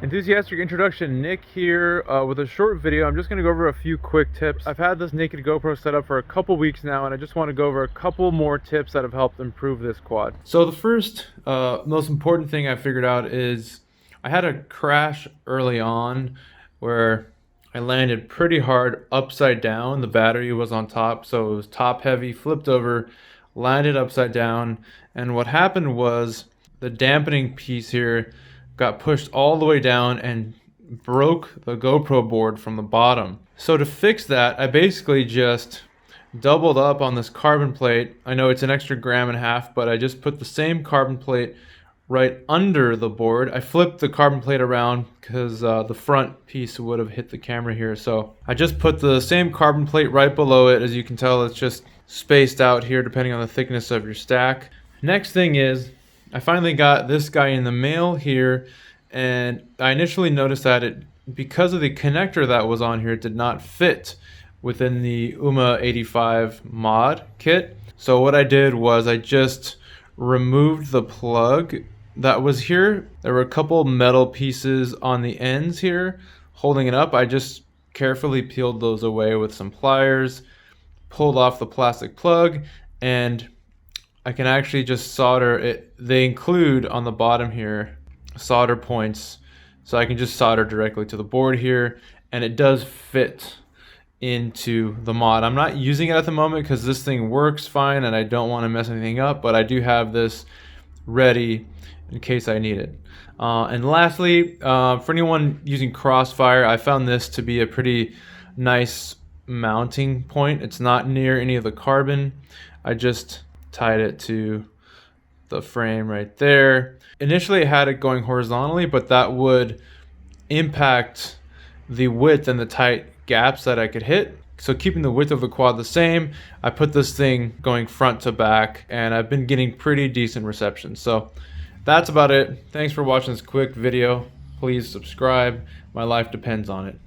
Enthusiastic introduction, Nick here with a short video. I'm just going to go over a few quick tips. I've had this naked GoPro set up for a couple weeks now, and I just want to go over a couple more tips that have helped improve this quad. So the first most important thing I figured out is I had a crash early on where I landed pretty hard upside down. The battery was on top, so it was top heavy, flipped over, landed upside down, and what happened was the dampening piece here got pushed all the way down and broke the GoPro board from the bottom. So to fix that, I basically just doubled up on this carbon plate. I know it's an extra 1.5 grams, but I just put the same carbon plate right under the board. I flipped the carbon plate around because the front piece would have hit the camera here. So I just put the same carbon plate right below it. As you can tell, it's just spaced out here depending on the thickness of your stack. Next thing is, I finally got this guy in the mail here, and I initially noticed that because of the connector that was on here, it did not fit within the Umma85 mod kit. So what I did was I just removed the plug that was here. There were a couple metal pieces on the ends here holding it up. I just carefully peeled those away with some pliers, pulled off the plastic plug, and I can actually just solder it. They include on the bottom here solder points, so I can just solder directly to the board here, and it does fit into the mod. I'm not using it at the moment because this thing works fine and I don't want to mess anything up, but I do have this ready in case I need it. And lastly, for anyone using Crossfire, I found this to be a pretty nice mounting point. It's not near any of the carbon. I just tied it to the frame right there. Initially I had it going horizontally, but that would impact the width and the tight gaps that I could hit. So keeping the width of the quad the same, I put this thing going front to back, and I've been getting pretty decent reception. So that's about it. Thanks for watching this quick video. Please subscribe. My life depends on it.